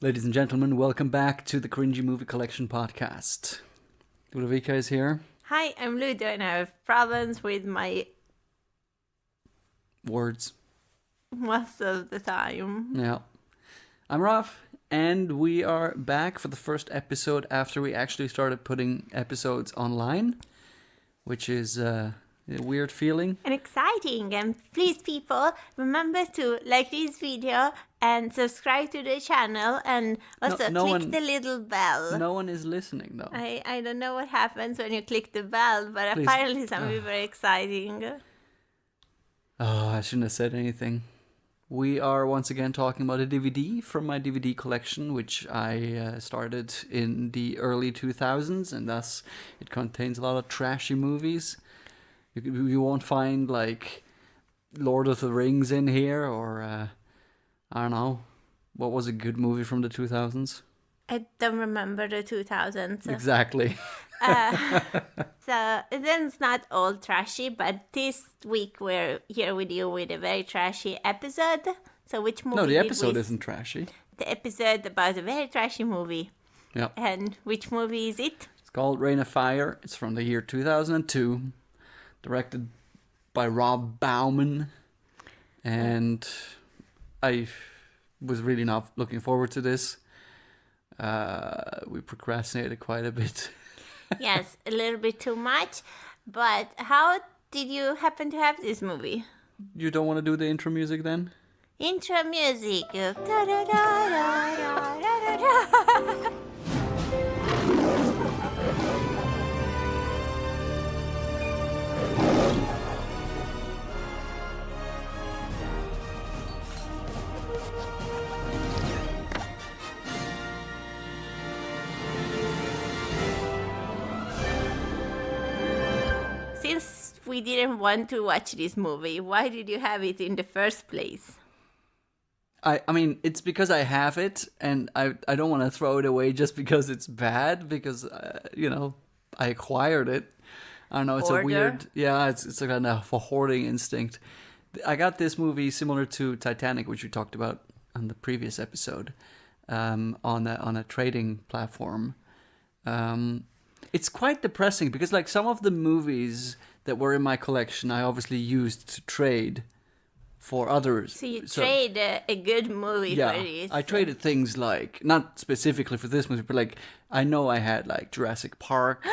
Ladies and gentlemen, welcome back to the Cringy Movie Collection Podcast. Ludovica is here. Hi, I'm Ludo and I have problems with my Words. most of the time. Yeah. I'm Raf, and we are back for the first episode after we actually started putting episodes online, which is a weird feeling. And exciting. And please, people, remember to like this video and subscribe to the channel and also click the little bell. No one is listening, though. I don't know what happens when you click the bell, but Please. apparently something very exciting. Oh, I shouldn't have said anything. We are once again talking about a DVD from my DVD collection, which I started in the early 2000s, and thus it contains a lot of trashy movies. You won't find, like, Lord of the Rings in here, or, I don't know, what was a good movie from the 2000s? I don't remember the 2000s. Exactly. So it's not all trashy, but this week we're here with you with a very trashy episode. So which movie? No, the episode isn't trashy. The episode about a very trashy movie. Yeah. And which movie is it? It's called Reign of Fire. It's from the year 2002. Directed by Rob Bauman. And I was really not looking forward to this. We procrastinated quite a bit. Yes, a little bit too much. But how did you happen to have this movie? You don't want to do the intro music then? Intro music. Da-da-da-da-da-da-da-da. Since we didn't want to watch this movie, why did you have it in the first place? I mean, it's because I have it, and I don't want to throw it away just because it's bad, because, I acquired it. I don't know, it's Hoarder? a weird... Yeah, it's a kind of a hoarding instinct. I got this movie similar to Titanic, which we talked about on the previous episode, on a trading platform. It's quite depressing, because, like, some of the movies that were in my collection I obviously used to trade for others. So you trade a good movie for this. I traded things like, not specifically for this movie, but like, I know I had like Jurassic Park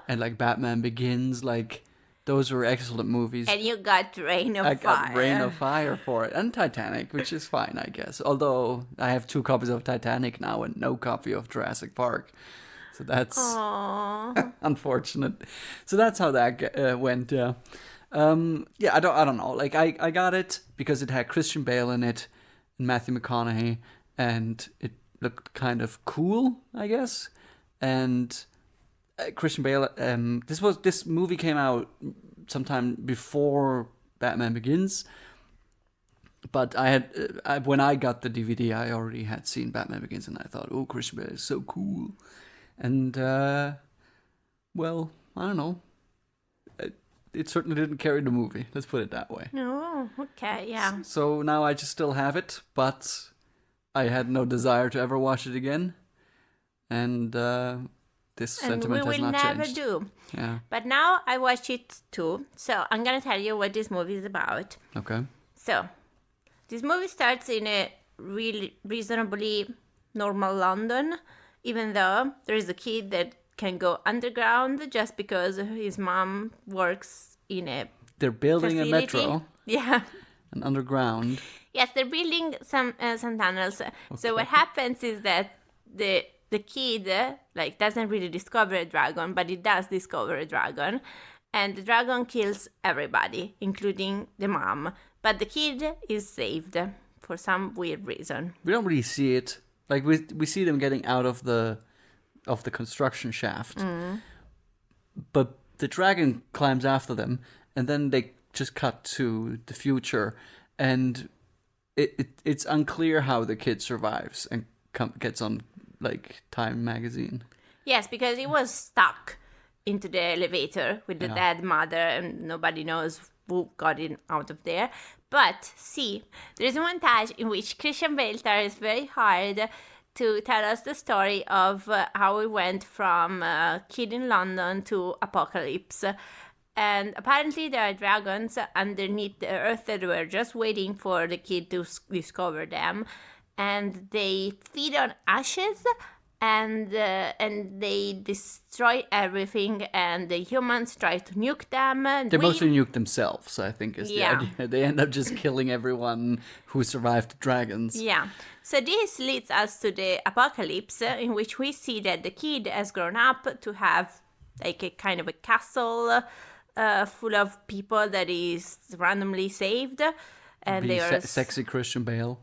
and like Batman Begins, like those were excellent movies. And you got Reign of Fire. I got Reign of Fire for it, and Titanic, which is fine, I guess. Although I have 2 copies of Titanic now and no copy of Jurassic Park. So that's unfortunate. So that's how that went, yeah. I don't know. Like I got it because it had Christian Bale in it and Matthew McConaughey, and it looked kind of cool, I guess. And Christian Bale. This movie came out sometime before Batman Begins, but when I got the DVD, I already had seen Batman Begins, and I thought, oh, Christian Bale is so cool. And well, I don't know. It certainly didn't carry the movie. Let's put it that way. Oh, okay, yeah. So now I just still have it, but I had no desire to ever watch it again. And this sentiment has not changed. And we will never do. Yeah. But now I watch it too. So I'm going to tell you what this movie is about. Okay. So this movie starts in a really reasonably normal London, even though there is a kid that can go underground just because his mom works in a They're building facility. a metro. Yeah. And underground. Yes, they're building some tunnels. Okay. So what happens is that the kid doesn't really discover a dragon, but he does discover a dragon, and the dragon kills everybody, including the mom. But the kid is saved for some weird reason. We don't really see it. Like we see them getting out of the construction shaft, but the dragon climbs after them, and then they just cut to the future, and it's unclear how the kid survives and gets on like Time magazine. Yes, because he was stuck into the elevator with the dead mother, and nobody knows who got him out of there. But see, there is a montage in which Christian Bale tries very hard to tell us the story of how we went from Kid in London to Apocalypse. And apparently there are dragons underneath the earth that were just waiting for the kid to discover them. And they feed on ashes and they destroy everything, and the humans try to nuke them. They mostly nuke themselves, I think, is the idea. They end up just killing everyone who survived the dragons. Yeah. So this leads us to the apocalypse, in which we see that the kid has grown up to have like a kind of a castle full of people that is randomly saved. And they are sexy Christian Bale.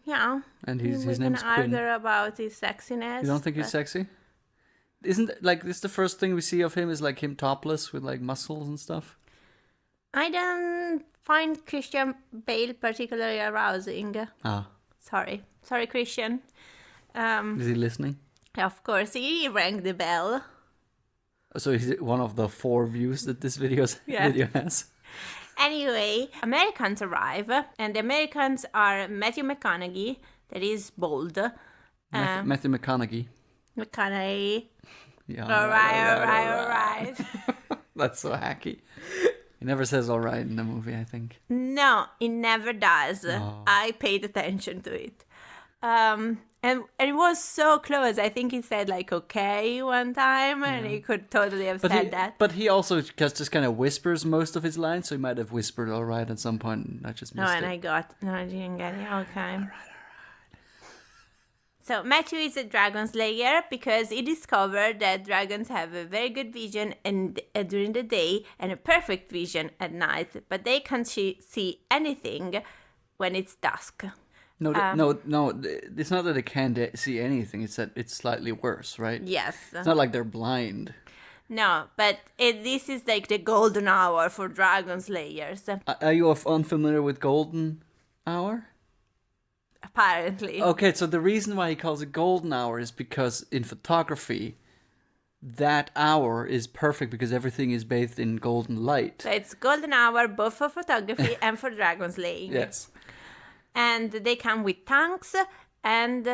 Yeah. And his name's Quinn. Quinn. Argue about his sexiness. You don't think he's sexy? Isn't like this the first thing we see of him is like him topless with like muscles and stuff? I don't find Christian Bale particularly arousing. Sorry, Christian. Is he listening? Of course, he rang the bell. So is it one of the 4 views that this video has? Anyway, Americans arrive, and the Americans are Matthew McConaughey, that is bald. Matthew McConaughey. McConaughey. Yeah. All right. That's so hacky. He never says all right in the movie, I think. No, he never does. Oh. I paid attention to it. And it was so close. I think he said like okay one time, and he could totally have said that. But he also just kind of whispers most of his lines, so he might have whispered all right at some point, and I just missed it. I didn't get it. Okay. All right. So Matthew is a dragon slayer because he discovered that dragons have a very good vision during the day and a perfect vision at night, but they can't see anything when it's dusk. No. It's not that they can't see anything. It's that it's slightly worse, right? Yes. It's not like they're blind. No, but this is like the golden hour for dragon slayers. Are you unfamiliar with golden hour? Apparently. Okay, so the reason why he calls it golden hour is because in photography, that hour is perfect because everything is bathed in golden light. So it's golden hour both for photography and for dragon slaying. Yes. And they come with tanks and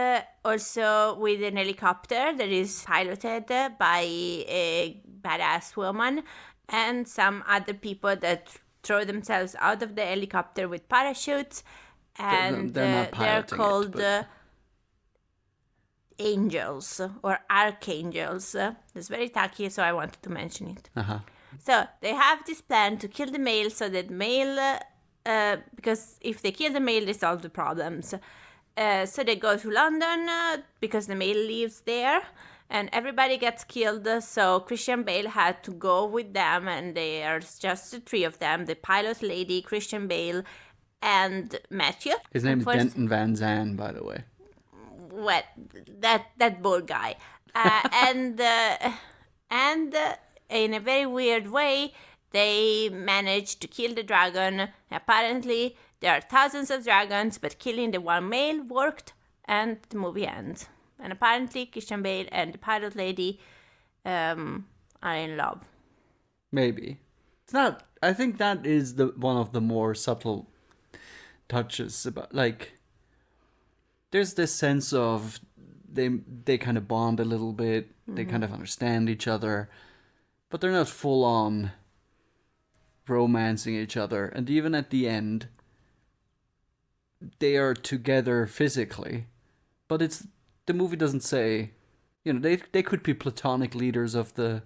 also with an helicopter that is piloted by a badass woman and some other people that throw themselves out of the helicopter with parachutes. And they're called angels or archangels. It's very tacky, so I wanted to mention it. Uh-huh. So they have this plan to kill the male so that male... because if they kill the male, they solve the problems. So they go to London because the male lives there, and everybody gets killed. So Christian Bale had to go with them, and there's just the 3 of them: the pilot lady, Christian Bale, and Matthew. His name is Denton Van Zandt, by the way. What? That bald guy. And in a very weird way, they managed to kill the dragon. Apparently, there are thousands of dragons, but killing the one male worked, and the movie ends. And apparently, Christian Bale and the pilot lady are in love. Maybe. It's not. I think that is one of the more subtle touches about, like, there's this sense of they kind of bond a little bit. Mm-hmm. They kind of understand each other, but they're not full on romancing each other. And even at the end, they are together physically, but the movie doesn't say, they could be platonic leaders of the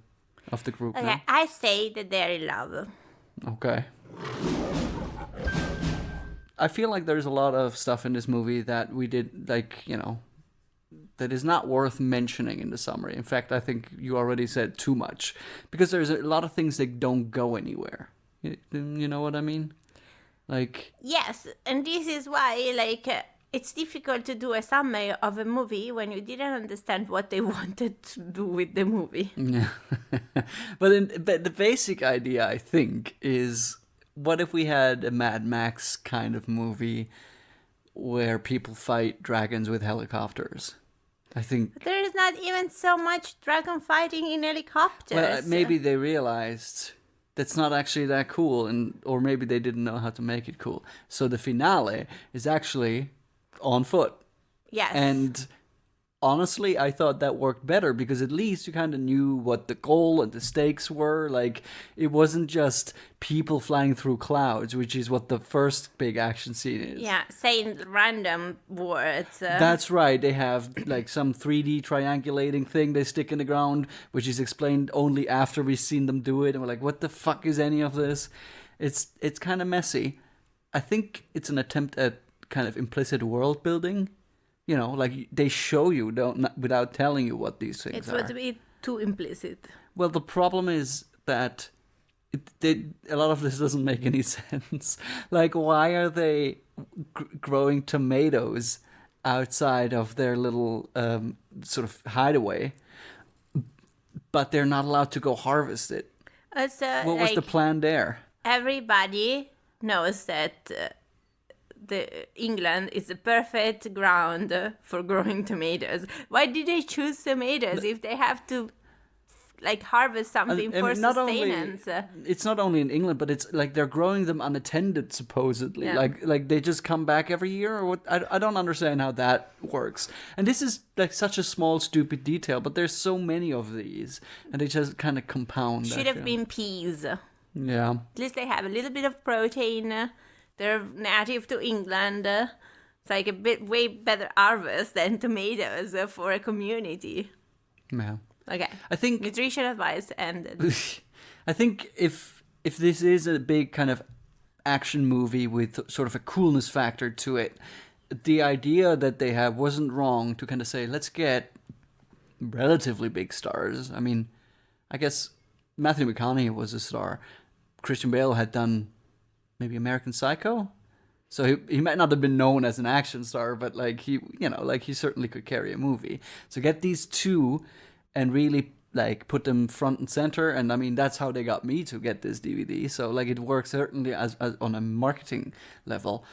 group. Okay, now. I say that they're in love. Okay. I feel like there's a lot of stuff in this movie that we did, that is not worth mentioning in the summary. In fact, I think you already said too much, because there's a lot of things that don't go anywhere. You know what I mean? Yes, and this is why, it's difficult to do a summary of a movie when you didn't understand what they wanted to do with the movie. Yeah. But the basic idea, I think, is, what if we had a Mad Max kind of movie where people fight dragons with helicopters? I think... There is not even so much dragon fighting in helicopters. Well, maybe they realized that's not actually that cool, or maybe they didn't know how to make it cool. So the finale is actually on foot. Yes. And honestly, I thought that worked better because at least you kind of knew what the goal and the stakes were. Like, it wasn't just people flying through clouds, which is what the first big action scene is. Yeah, saying random words. That's right. They have like some 3D triangulating thing they stick in the ground, which is explained only after we've seen them do it. And we're like, what the fuck is any of this? It's kind of messy. I think it's an attempt at kind of implicit world building. You know, like they show you without telling you what these things are. It would be too implicit. Well, the problem is that a lot of this doesn't make any sense. Like, why are they growing tomatoes outside of their little sort of hideaway, but they're not allowed to go harvest it? What was the plan there? Everybody knows that England is the perfect ground for growing tomatoes. Why did they choose tomatoes if they have to like harvest something for sustenance? It's not only in England, but it's like they're growing them unattended, supposedly. Yeah. Like they just come back every year, or what? I don't understand how that works. And this is like such a small, stupid detail, but there's so many of these, and they just kind of compound. Should have been peas. Yeah. At least they have a little bit of protein. They're native to England. It's like way better harvest than tomatoes for a community. Yeah. Okay. I think nutrition advice ended. I think if this is a big kind of action movie with sort of a coolness factor to it, the idea that they have wasn't wrong to kind of say, let's get relatively big stars. I mean, I guess Matthew McConaughey was a star. Christian Bale had done maybe American Psycho, so he might not have been known as an action star, but like he certainly could carry a movie. So get these two and really like put them front and center, and I mean that's how they got me to get this DVD. So like it works certainly as on a marketing level.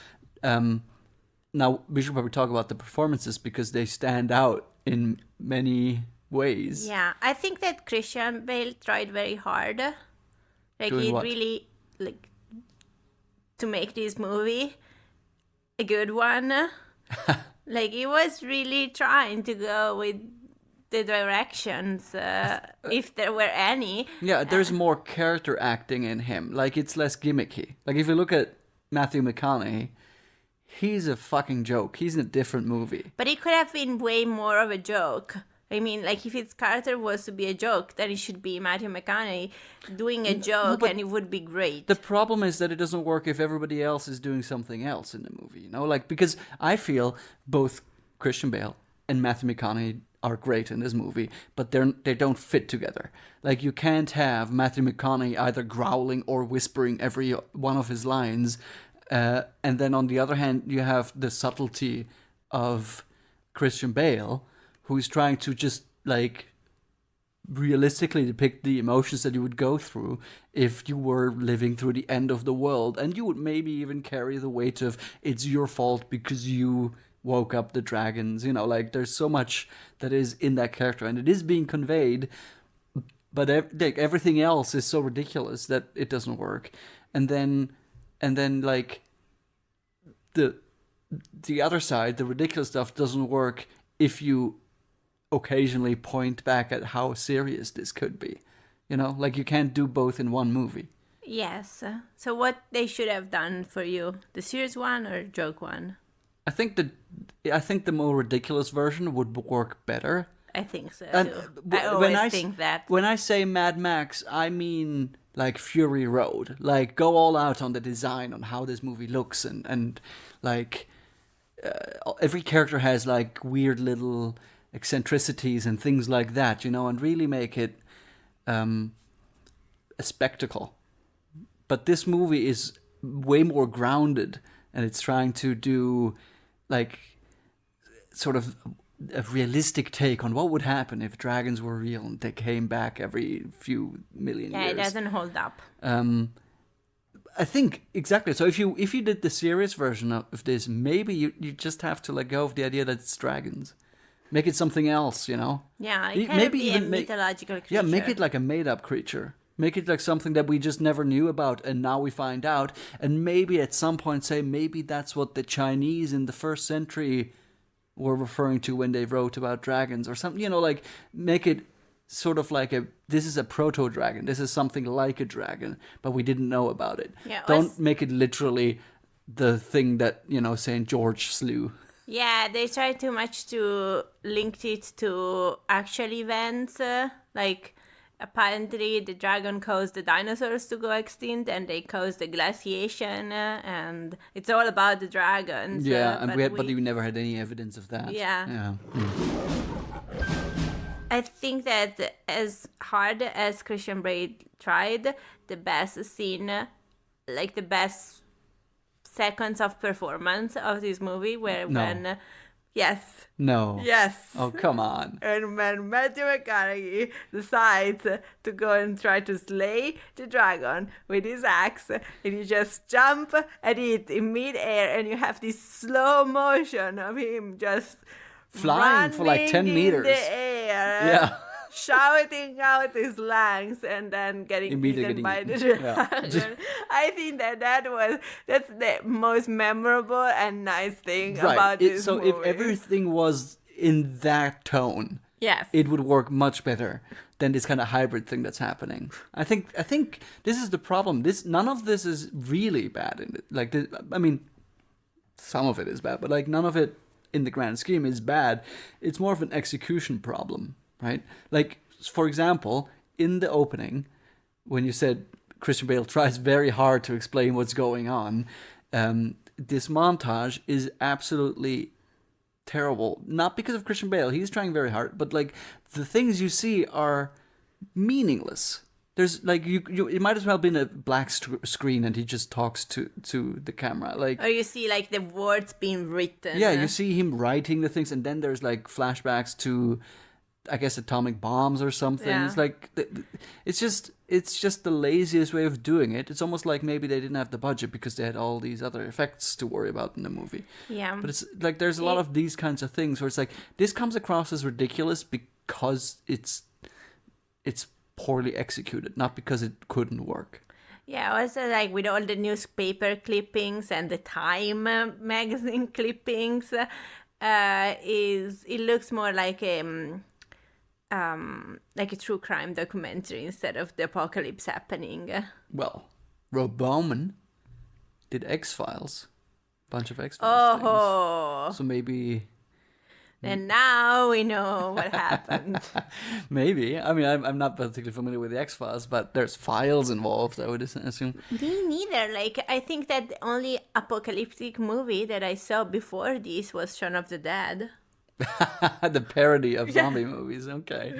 Now we should probably talk about the performances because they stand out in many ways. Yeah, I think that Christian Bale tried very hard. Like Doing he what? really like to make this movie a good one. Like he was really trying to go with the directions, if there were any. Yeah, there's more character acting in him. Like it's less gimmicky. Like if you look at Matthew McConaughey, he's a fucking joke. He's in a different movie. But it could have been way more of a joke. I mean, like, if its character was to be a joke, then it should be Matthew McConaughey doing a joke, and it would be great. The problem is that it doesn't work if everybody else is doing something else in the movie, you know? Like, because I feel both Christian Bale and Matthew McConaughey are great in this movie, but they don't fit together. Like, you can't have Matthew McConaughey either growling or whispering every one of his lines, and then on the other hand, you have the subtlety of Christian Bale, who's trying to just, like, realistically depict the emotions that you would go through if you were living through the end of the world. And you would maybe even carry the weight of, it's your fault because you woke up the dragons. You know, like, there's so much that is in that character. And it is being conveyed, but everything else is so ridiculous that it doesn't work. And then like, the other side, the ridiculous stuff, doesn't work if you occasionally point back at how serious this could be. You know, like you can't do both in one movie. Yes. So what they should have done for you, the serious one or joke one? I think the more ridiculous version would work better. I think so too. I always think that. When I say Mad Max, I mean like Fury Road. Like go all out on the design, on how this movie looks, and like every character has like weird little eccentricities and things like that, you know, and really make it a spectacle. But this movie is way more grounded, and it's trying to do like sort of a realistic take on what would happen if dragons were real and they came back every few million years. Yeah, it doesn't hold up. I think exactly. So if you did the serious version of this, maybe you just have to let go of the idea that it's dragons. Make it something else, you know? Yeah, it can be a mythological creature. Yeah, make it like a made-up creature. Make it like something that we just never knew about, and now we find out. And maybe at some point say, maybe that's what the Chinese in the 1st century were referring to when they wrote about dragons or something. You know, like make it sort of like this is a proto-dragon. This is something like a dragon, but we didn't know about it. Yeah, Don't make it literally the thing that, you know, St. George slew. Yeah, they try too much to link it to actual events. Like, apparently the dragon caused the dinosaurs to go extinct, and they caused the glaciation, and it's all about the dragons. Yeah, and but we never had any evidence of that. Yeah. I think that as hard as Christian Bale tried, the best scene, like the best seconds of performance of this movie were when... Yes. No. Yes. Oh, come on. And when Matthew McConaughey decides to go and try to slay the dragon with his axe, and you just jump at it in midair, and you have this slow motion of him just flying for like 10 meters in the air. Yeah. Shouting out his lungs and then getting eaten by the dragon. Yeah. I think that's the most memorable and nice thing about this movie. So if everything was in that tone, yes, it would work much better than this kind of hybrid thing that's happening. I think this is the problem. None of this is really bad in it. Like, I mean, some of it is bad, but like none of it in the grand scheme is bad. It's more of an execution problem. Right? Like, for example, in the opening, when you said Christian Bale tries very hard to explain what's going on, this montage is absolutely terrible. Not because of Christian Bale, he's trying very hard, but like the things you see are meaningless. There's like it might as well have been a black screen and he just talks to the camera. Like, or you see like the words being written. Yeah, you see him writing the things, and then there's like flashbacks to, I guess, atomic bombs or something. Yeah. It's like it's just the laziest way of doing it. It's almost like maybe they didn't have the budget because they had all these other effects to worry about in the movie. Yeah. But it's like there's a lot of these kinds of things where it's like this comes across as ridiculous because it's poorly executed, not because it couldn't work. Yeah, also like with all the newspaper clippings and the Time magazine clippings, it looks more like a true crime documentary instead of the apocalypse happening. Well, Rob Bowman did X-Files, a bunch of X-Files things. So maybe... And now we know what happened. Maybe. I mean, I'm not particularly familiar with the X-Files, but there's files involved, I would assume. Me neither. Like, I think that the only apocalyptic movie that I saw before this was Shaun of the Dead. The parody of zombie movies, okay.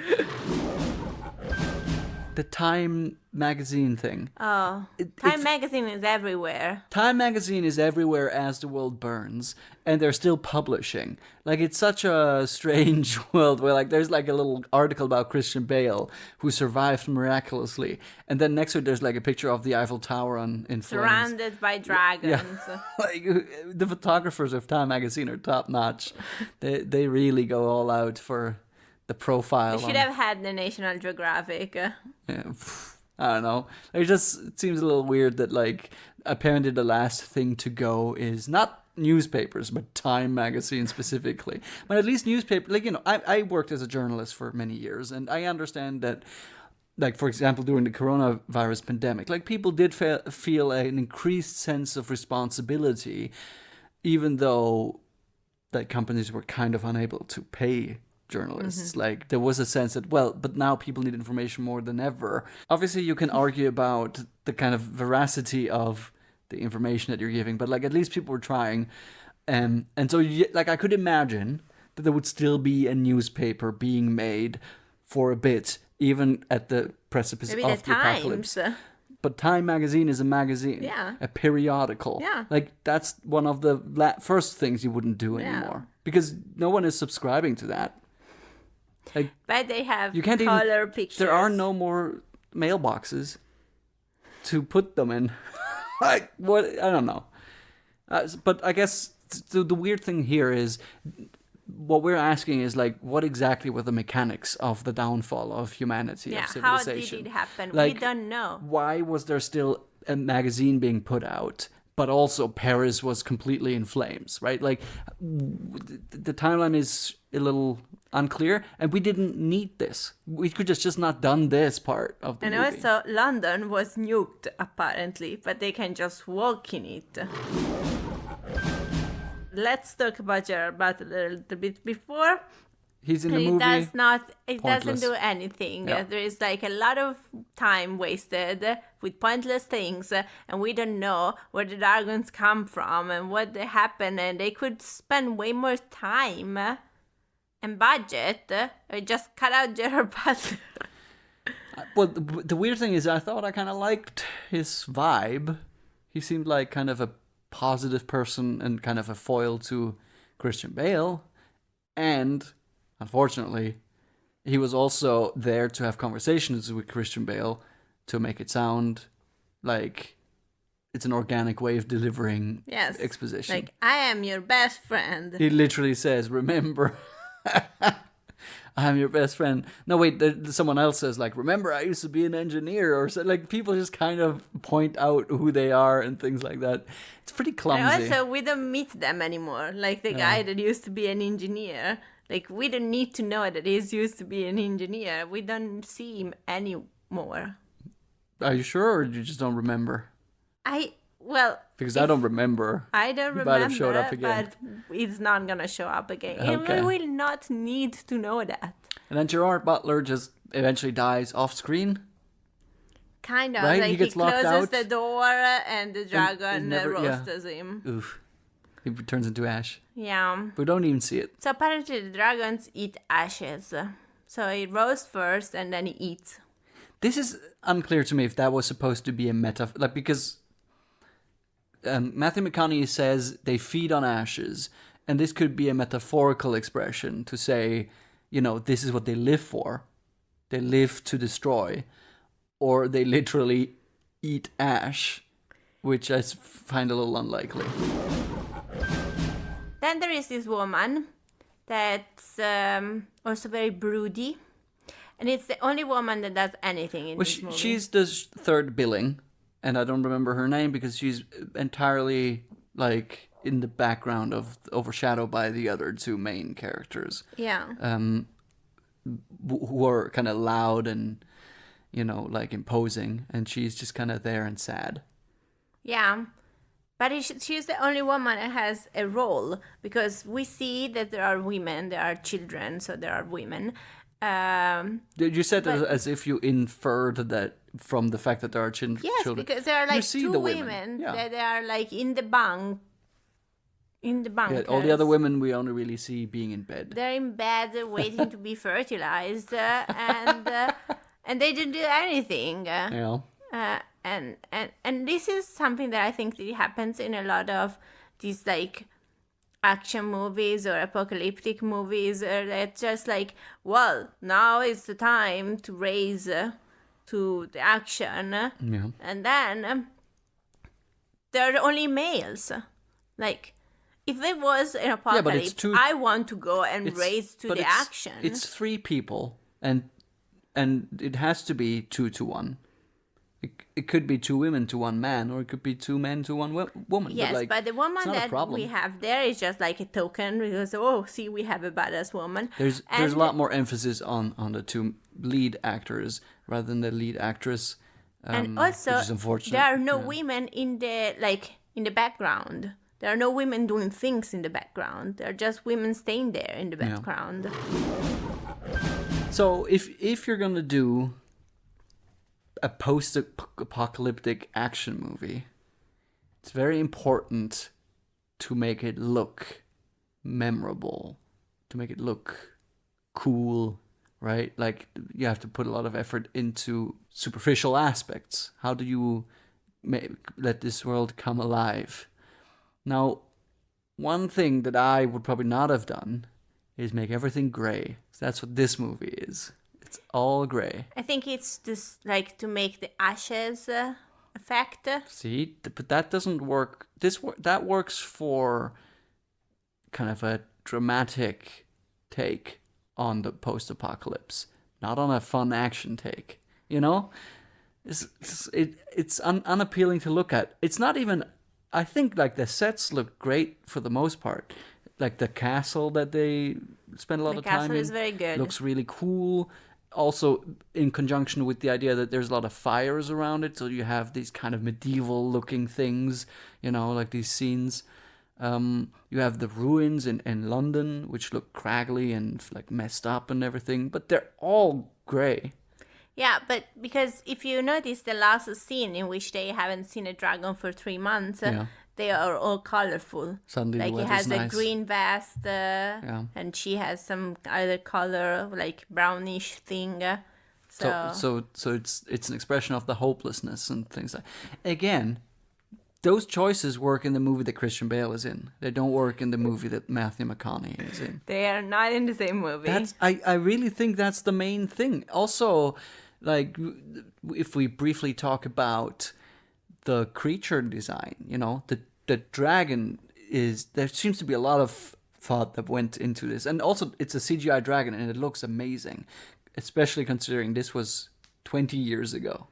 The Time magazine thing. Oh, Time magazine is everywhere. Time magazine is everywhere as the world burns, and they're still publishing. Like, it's such a strange world where, like, there's like a little article about Christian Bale who survived miraculously, and then next to it there's like a picture of the Eiffel Tower in flames. Surrounded by dragons. Yeah. Like, the photographers of Time magazine are top notch. They really go all out for the profile. They should have had the National Geographic. Yeah, I don't know. It seems a little weird that, like, apparently the last thing to go is not newspapers, but Time magazine specifically. But at least newspaper, like, you know, I worked as a journalist for many years, and I understand that, like, for example, during the coronavirus pandemic, like, people did feel an increased sense of responsibility, even though that companies were kind of unable to pay journalists. Mm-hmm. Like, there was a sense that, well, but now people need information more than ever. Obviously, you can argue about the kind of veracity of the information that you're giving, but, like, at least people were trying. And so, like, I could imagine that there would still be a newspaper being made for a bit, even at the precipice of the apocalypse. But Time magazine is a magazine, a periodical. Yeah. Like, that's one of the first things you wouldn't do anymore, because no one is subscribing to that. Like, but they have color pictures. There are no more mailboxes to put them in. Like, what? I don't know. But I guess the weird thing here is what we're asking is, like, what exactly were the mechanics of the downfall of humanity, of civilization? How did it happen? Like, we don't know. Why was there still a magazine being put out but also Paris was completely in flames, right? Like, the timeline is a little unclear, and we didn't need this. We could just not done this part of the movie. And also, London was nuked, apparently, but they can just walk in it. Let's talk about Gerard Butler a little bit before. He's in the movie. It doesn't do anything. Yeah. There is like a lot of time wasted with pointless things, and we don't know where the dragons come from and what they happen, and they could spend way more time and budget or just cut out Gerard Butler. Well, the weird thing is I thought I kind of liked his vibe. He seemed like kind of a positive person and kind of a foil to Christian Bale. And unfortunately, he was also there to have conversations with Christian Bale to make it sound like it's an organic way of delivering exposition. Like, I am your best friend. He literally says, remember, I'm your best friend. No, wait, someone else says, like, remember, I used to be an engineer. Or so, like, people just kind of point out who they are and things like that. It's pretty clumsy. And also, we don't meet them anymore. Like, the guy that used to be an engineer. Like, we don't need to know that he used to be an engineer. We don't see him anymore. Are you sure, or you just don't remember? Because I don't remember. I don't remember, might have showed up again. But it's not going to show up again. Okay. And we will not need to know that. And then Gerard Butler just eventually dies off screen. Kind of. Right? Like, He gets locked closes out. the door and the dragon roasts him. Oof. He turns into ash. Yeah. We don't even see it. So apparently the dragons eat ashes. So he roasts first and then he eats. This is unclear to me if that was supposed to be a metaphor. Like, because Matthew McConaughey says they feed on ashes. And this could be a metaphorical expression to say, you know, this is what they live for. They live to destroy. Or they literally eat ash, which I find a little unlikely. Then there is this woman that's also very broody. And it's the only woman that does anything in this movie. She's the third billing. And I don't remember her name because she's entirely, like, in the background overshadowed by the other two main characters. Yeah. Who are kind of loud and, you know, like, imposing. And she's just kind of there and sad. Yeah. But she's the only woman that has a role, because we see that there are women, there are children, so there are women. You said that as if you inferred that from the fact that there are children. Yes, because there are like two women yeah. that are like in the bunk. In the bunkers. Yeah, all the other women we only really see being in bed. They're in bed waiting to be fertilized, and they didn't do anything. Yeah. And this is something that I think that happens in a lot of these like action movies or apocalyptic movies, that's just like, well, now is the time to raise to the action. Yeah. And then there are only males. Like, if it was an apocalypse, I want to go and race to the action. It's three people, and it has to be 2-1. It could be two women to one man, or it could be two men to one woman. Yes, but the woman that we have there is just like a token, because, oh, see, we have a badass woman. There's a lot more emphasis on the two lead actors rather than the lead actress. And also, which is unfortunate. There are no women in the background. There are no women doing things in the background. There are just women staying there in the background. Yeah. So if you're gonna do a post-apocalyptic action movie, it's very important to make it look memorable, to make it look cool, right? Like, you have to put a lot of effort into superficial aspects. How do you let this world come alive? Now, one thing that I would probably not have done is make everything gray. That's what this movie is. It's all gray. I think it's just like to make the ashes effect. See, but that doesn't work. That works for kind of a dramatic take on the post-apocalypse, not on a fun action take. You know, it's unappealing to look at. It's not even I think like the sets look great for the most part. Like the castle that they spend a lot of time in. The castle is very good. Looks really cool. Also, in conjunction with the idea that there's a lot of fires around it, so you have these kind of medieval-looking things, like these scenes. You have the ruins in London, which look craggly and like messed up and everything, but they're all grey. Yeah, but because if you notice the last scene in which they haven't seen a dragon for 3 months, they are all colorful. Suddenly like the it has nice. A green vest, and she has some other color, like brownish thing. So it's an expression of the hopelessness and things like. Again, those choices work in the movie that Christian Bale is in. They don't work in the movie that Matthew McConaughey is in. They are not in the same movie. I really think that's the main thing. Also, like, if we briefly talk about the creature design, the dragon there seems to be a lot of thought that went into this. And also, it's a CGI dragon, and it looks amazing, especially considering this was 20 years ago.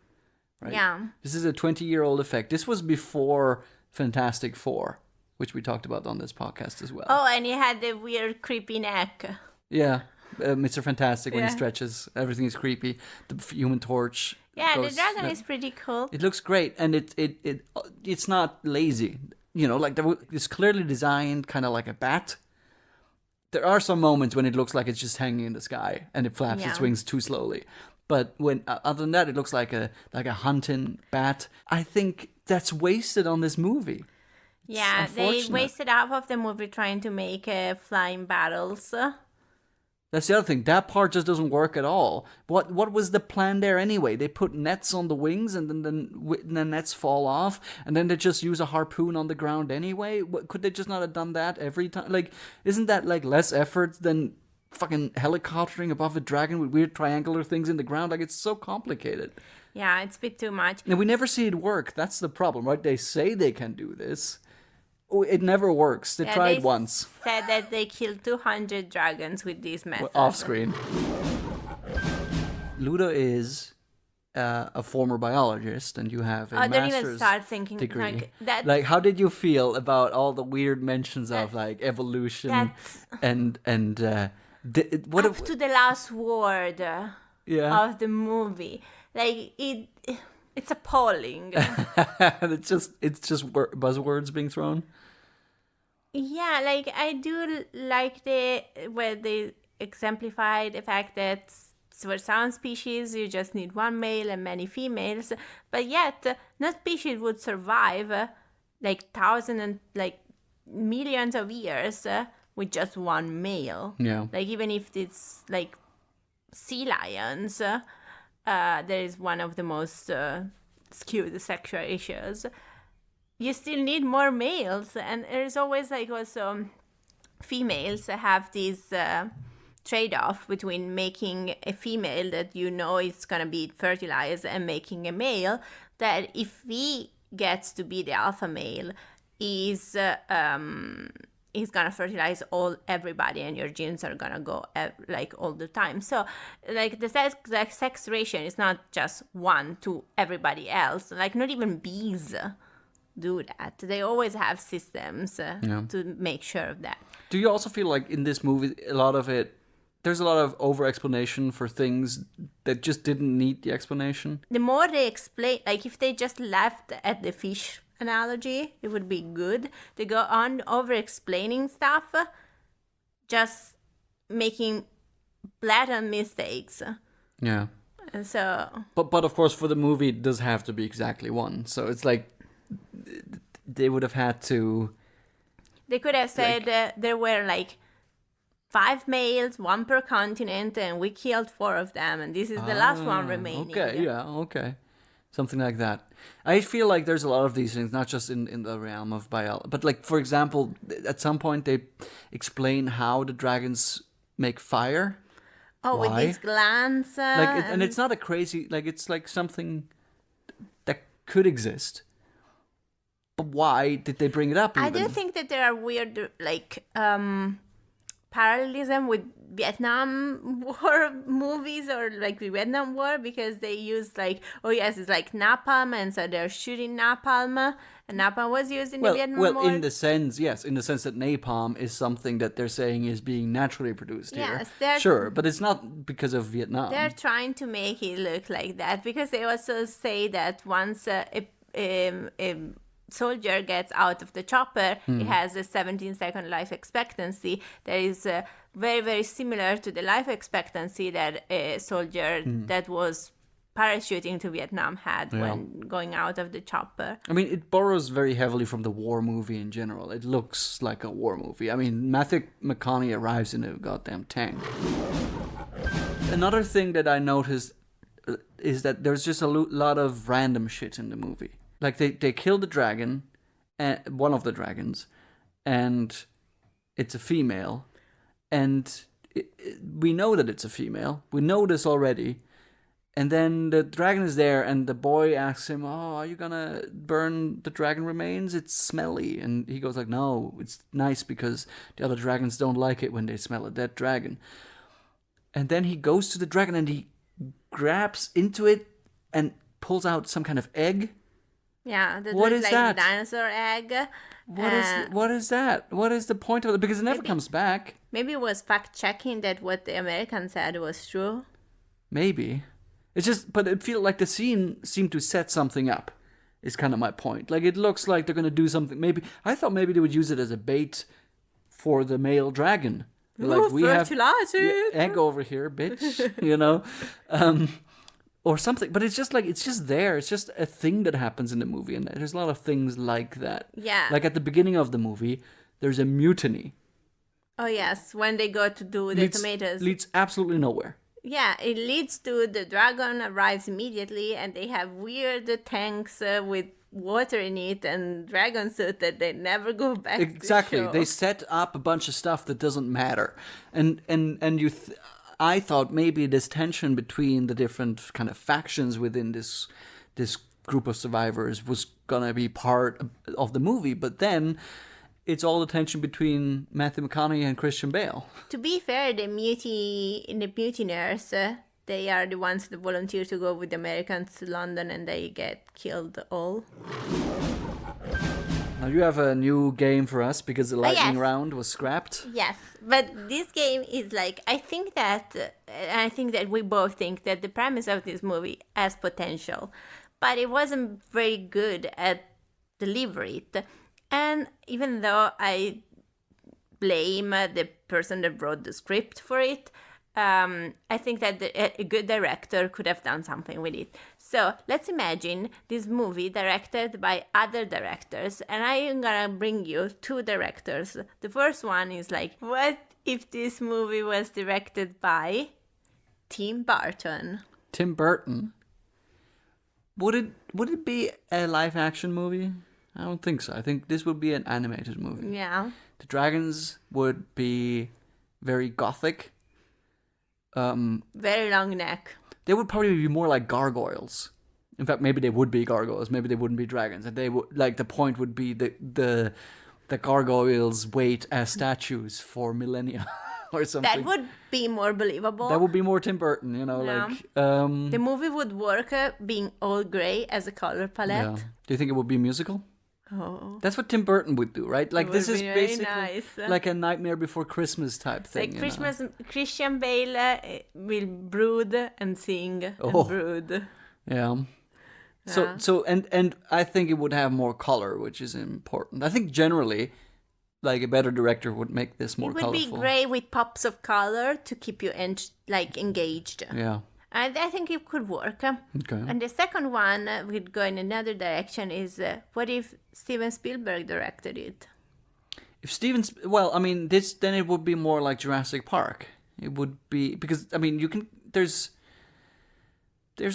Right? Yeah. This is a 20-year-old effect. This was before Fantastic Four, which we talked about on this podcast as well. Oh, and he had the weird, creepy neck. Yeah. Mr. Fantastic, when he stretches, everything is creepy. The Human Torch. Yeah, the dragon is pretty cool. It looks great, and it's not lazy. It's clearly designed kind of like a bat. There are some moments when it looks like it's just hanging in the sky and it flaps its wings too slowly. But when other than that, it looks like a hunting bat. I think that's wasted on this movie. Yeah, they wasted half of the movie trying to make flying battles. That's the other thing. That part just doesn't work at all. What was the plan there anyway? They put nets on the wings, and then the nets fall off, and then they just use a harpoon on the ground anyway. Could they just not have done that every time? Like, isn't that like less effort than fucking helicoptering above a dragon with weird triangular things in the ground? Like, it's so complicated. Yeah, it's a bit too much. And we never see it work. That's the problem, right? They say they can do this. It never works. They tried once. Said that they killed 200 dragons with this method. Off screen. Ludo is a former biologist, and you have a master's don't even start thinking degree. like that. Like, how did you feel about all the weird mentions of like evolution and what up to the last word of the movie? Like it's appalling. it's just buzzwords being thrown. Yeah, like I do like where they exemplify the fact that for some species you just need one male and many females, but yet no species would survive like thousands and like millions of years with just one male. Yeah. Like even if it's like sea lions, there is one of the most skewed sexual issues. You still need more males, and there's always like also females have this trade-off between making a female that is gonna be fertilized and making a male that if he gets to be the alpha male is gonna fertilize everybody, and your genes are gonna go like all the time. So like the sex ratio is not just one to everybody else. Like not even bees do that. They always have systems to make sure of that. Do you also feel like in this movie there's a lot of over explanation for things that just didn't need the explanation? The more they explain, like if they just left at the fish analogy, it would be good. They go on over explaining stuff, just making blatant mistakes. Yeah. And so But of course for the movie it does have to be exactly one. So it's like they would have had to. They could have said there were like 5 males, 1 per continent, and we killed 4 of them, and this is the last one remaining. Okay. Something like that. I feel like there's a lot of these things, not just in the realm of biology, but like, for example, at some point they explain how the dragons make fire. Oh, Why? with these glands. And it's not a crazy, like, it's like something that could exist. But why did they bring it up even? I do think that there are weird, like, parallelism with Vietnam War movies or like the Vietnam War, because they use like, oh yes, it's like napalm, and so they're shooting napalm, and napalm was used in the Vietnam War. Well, in the sense that napalm is something that they're saying is being naturally produced Yes, here. Sure, but it's not because of Vietnam. They're trying to make it look like that, because they also say that once a soldier gets out of the chopper, it has a 17-second life expectancy that is very, very similar to the life expectancy that a soldier that was parachuting to Vietnam had when going out of the chopper. I mean, it borrows very heavily from the war movie in general. It looks like a war movie. I mean, Matthew McConaughey arrives in a goddamn tank. Another thing that I noticed is that there's just a lot of random shit in the movie. Like, they kill the dragon, one of the dragons, and it's a female. And we know that it's a female. We know this already. And then the dragon is there, and the boy asks him, "Oh, are you gonna burn the dragon remains? It's smelly." And he goes like, "No, it's nice because the other dragons don't like it when they smell a dead dragon." And then he goes to the dragon and he grabs into it and pulls out some kind of egg. Yeah, that what looks is like that? A dinosaur egg. What is that? What is the point of it? Because it never comes back. Maybe it was fact-checking that what the Americans said was true. Maybe. It's just, but it feels like the scene seemed to set something up, is kind of my point. Like, it looks like they're going to do something. I thought maybe they would use it as a bait for the male dragon. Like, we have egg over here, bitch, you know? Or something, but it's just like, it's just there. It's just a thing that happens in the movie, and there's a lot of things like that. Yeah. Like at the beginning of the movie, there's a mutiny. Oh yes, when they go to do the tomatoes. Leads absolutely nowhere. Yeah, it leads to the dragon arrives immediately, and they have weird tanks with water in it and dragon suit that they never go back exactly. to show. They set up a bunch of stuff that doesn't matter, and you. I thought maybe this tension between the different kind of factions within this group of survivors was gonna be part of the movie, but then it's all the tension between Matthew McConaughey and Christian Bale. To be fair, the mutineers, they are the ones that volunteer to go with the Americans to London, and they get killed all. Now you have a new game for us because the lightning round was scrapped. Yes, but this game is like, I think that we both think that the premise of this movie has potential, but it wasn't very good at delivery it. And even though I blame the person that wrote the script for it, I think that a good director could have done something with it. So let's imagine this movie directed by other directors, and I'm gonna bring you two directors. The first one is like, what if this movie was directed by Tim Burton? Tim Burton? Would it be a live action movie? I don't think so. I think this would be an animated movie. Yeah. The dragons would be very gothic. Very long neck. They would probably be more like gargoyles. In fact, maybe they would be gargoyles. Maybe they wouldn't be dragons. And they would, like, the point would be the gargoyles wait as statues for millennia or something. That would be more believable. That would be more Tim Burton, you know, yeah. like. The movie would work being all grey as a color palette. Yeah. Do you think it would be musical? Oh. That's what Tim Burton would do, right? Like, this is basically nice. like a Nightmare Before Christmas type thing. Like Christmas, Christian Bale will brood and sing and brood. Yeah. So and I think it would have more color, which is important. I think generally, like, a better director would make this more colorful. It would be grey with pops of color to keep you engaged. Yeah. And I think it could work. Okay. And the second one would go in another direction is, what if Steven Spielberg directed it? If then it would be more like Jurassic Park. It would be, because, I mean, there's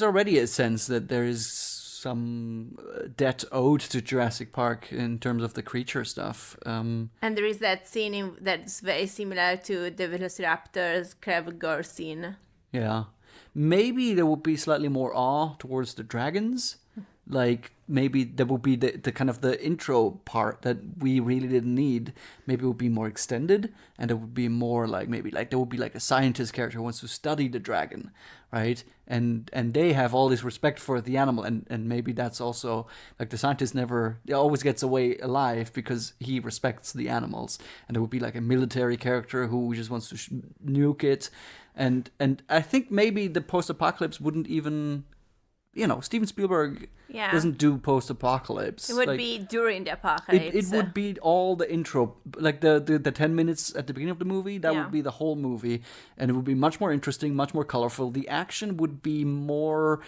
already a sense that there is some debt owed to Jurassic Park in terms of the creature stuff. And there is that scene that's very similar to the Velociraptor's Crab Gore scene. Yeah. Maybe there would be slightly more awe towards the dragons. like maybe there would be the kind of the intro part that we really didn't need. Maybe it would be more extended, and it would be more like maybe like there would be like a scientist character who wants to study the dragon, right? And they have all this respect for the animal, and maybe that's also like the scientist always gets away alive because he respects the animals. And there would be like a military character who just wants to nuke it, and I think maybe the post-apocalypse wouldn't even. Steven Spielberg doesn't do post-apocalypse. It would be during the apocalypse. It would be all the intro, like the 10 minutes at the beginning of the movie. That would be the whole movie, and it would be much more interesting, much more colorful. The action would be more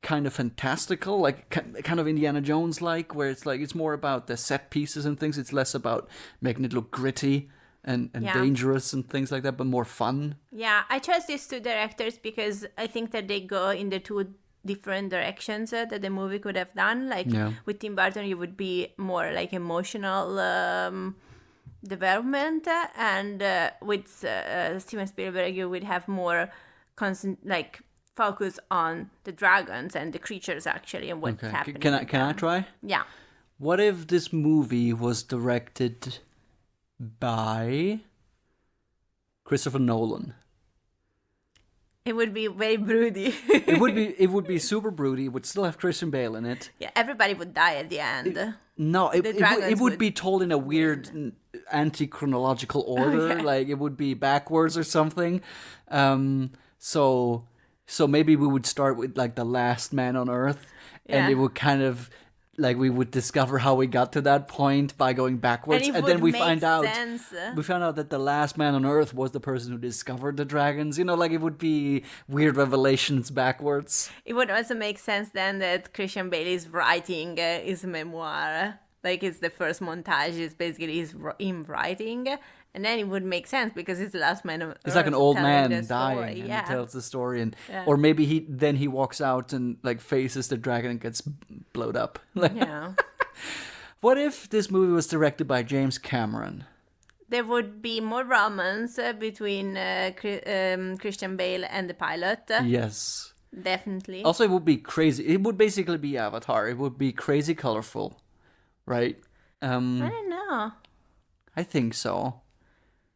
kind of fantastical, like kind of Indiana Jones-like, where it's like it's more about the set pieces and things. It's less about making it look gritty and dangerous and things like that, but more fun. Yeah, I chose these two directors because I think that they go in the two different directions that the movie could have done. Like with Tim Burton, you would be more like emotional development, and with Steven Spielberg, you would have more focus on the dragons and the creatures actually and what's happening. Can I try? Yeah. What if this movie was directed by Christopher Nolan? It would be very broody. It would be super broody. It would still have Christian Bale in it. Yeah, everybody would die at the end. It would be told in a weird anti-chronological order. Like it would be backwards or something. So maybe we would start with like the last man on Earth, and it would kind of. Like we would discover how we got to that point by going backwards, and then we find out that the last man on Earth was the person who discovered the dragons. Like it would be weird revelations backwards. It would also make sense then that Christian Bale is writing his memoir. Like it's the first montage is basically him writing. And then it would make sense because it's the last man of Earth. It's like an old man dying and he tells the story, or maybe he walks out and like faces the dragon and gets blowed up. What if this movie was directed by James Cameron? There would be more romance between Christian Bale and the pilot. Yes, definitely. Also, it would be crazy. It would basically be Avatar. It would be crazy colorful, right? I don't know. I think so.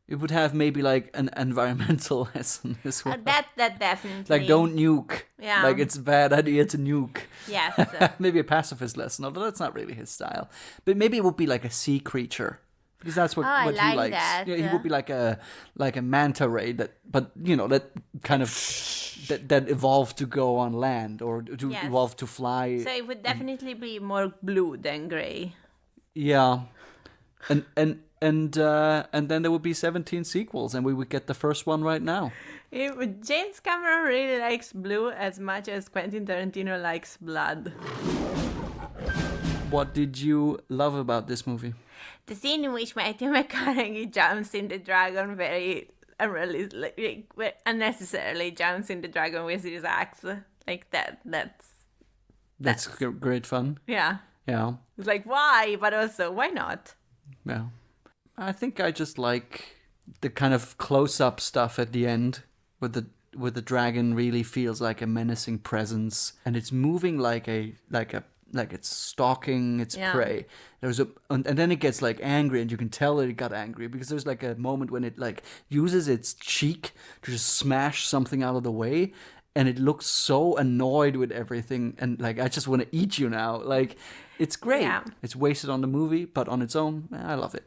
It would have maybe like an environmental lesson as well. That definitely. Like don't nuke. Yeah. Like it's a bad idea to nuke. Yes. Maybe a pacifist lesson, although that's not really his style. But maybe it would be like a sea creature. Because that's what he likes. That. Yeah, he would be like a manta ray that kind of that evolved to go on land or to evolve to fly. So it would definitely be more blue than gray. Yeah. And then there would be 17 sequels, and we would get the first one right now. James Cameron really likes blue as much as Quentin Tarantino likes blood. What did you love about this movie? The scene in which Matthew McConaughey jumps in the dragon very unnecessarily jumps in the dragon with his axe. Like that. That's great fun. Yeah. Yeah. It's like, why? But also, why not? Yeah. I think I just like the kind of close-up stuff at the end where the dragon really feels like a menacing presence, and it's moving like it's stalking its prey. And then it gets like angry, and you can tell that it got angry because there's like a moment when it like uses its cheek to just smash something out of the way, and it looks so annoyed with everything, and like I just want to eat you now. Like it's great. Yeah. It's wasted on the movie, but on its own, I love it.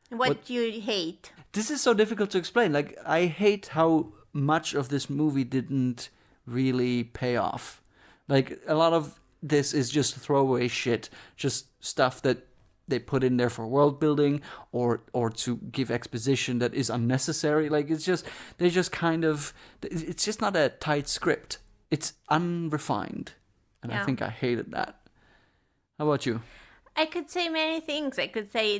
What do you hate? This is so difficult to explain. Like, I hate how much of this movie didn't really pay off. Like, a lot of this is just throwaway shit. Just stuff that they put in there for world building or to give exposition that is unnecessary. Like, it's just not a tight script. It's unrefined. And I think I hated that. How about you? I could say many things. I could say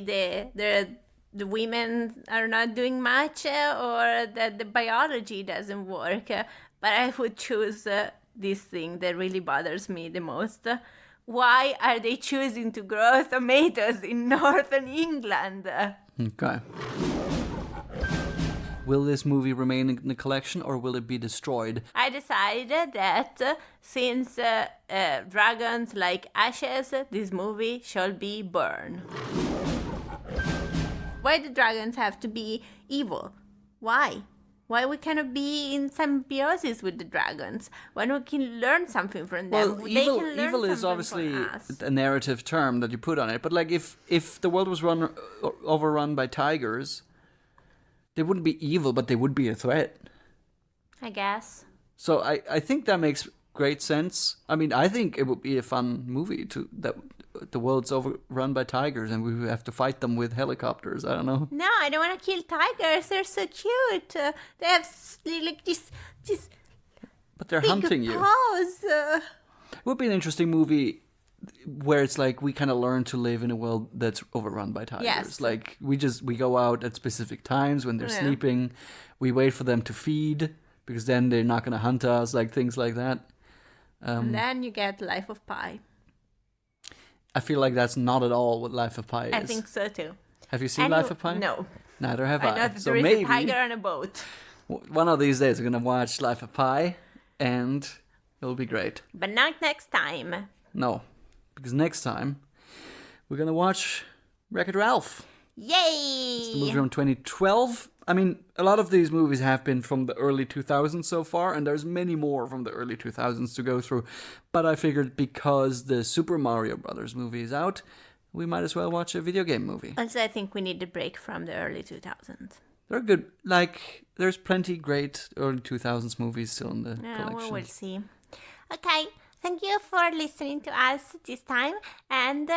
the women are not doing much or that the biology doesn't work. But I would choose this thing that really bothers me the most. Why are they choosing to grow tomatoes in northern England? Okay. Will this movie remain in the collection or will it be destroyed? I decided that since dragons like ashes, this movie shall be burned. Why do dragons have to be evil? Why? Why we cannot be in symbiosis with the dragons? When we can learn something from them? Well, They can learn evil is something obviously from us. a narrative term that you put on it. But like if the world was overrun by tigers, they wouldn't be evil, but they would be a threat. I guess. So I think that makes great sense. I mean, I think it would be a fun movie that the world's overrun by tigers and we have to fight them with helicopters. I don't know. No, I don't want to kill tigers. They're so cute. They have like this But they're big hunting you. paws. It would be an interesting movie where it's like we kind of learn to live in a world that's overrun by tigers. Yes. Like we go out at specific times when they're sleeping. We wait for them to feed because then they're not going to hunt us, like things like that. And then you get Life of Pi. I feel like that's not at all what Life of Pi is. I think so too. Have you seen Life of Pi? No. Neither have I. I know that So there is maybe a tiger on a boat. one of these days we're going to watch Life of Pi and it'll be great. But not next time. No, because next time we're going to watch Wreck-It Ralph. Yay! It's the movie from 2012. I mean, a lot of these movies have been from the early 2000s so far, and there's many more from the early 2000s to go through. But I figured because the Super Mario Brothers movie is out, we might as well watch a video game movie. Also, I think we need a break from the early 2000s. They're good. Like, there's plenty great early 2000s movies still in the collection. Well, we'll see. Okay. Thank you for listening to us this time. And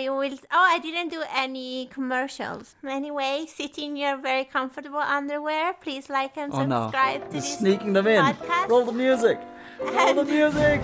you will... Oh, I didn't do any commercials. Anyway, sit in your very comfortable underwear. Please like and subscribe to this Sneaking them in. podcast. Roll the music. Roll the music.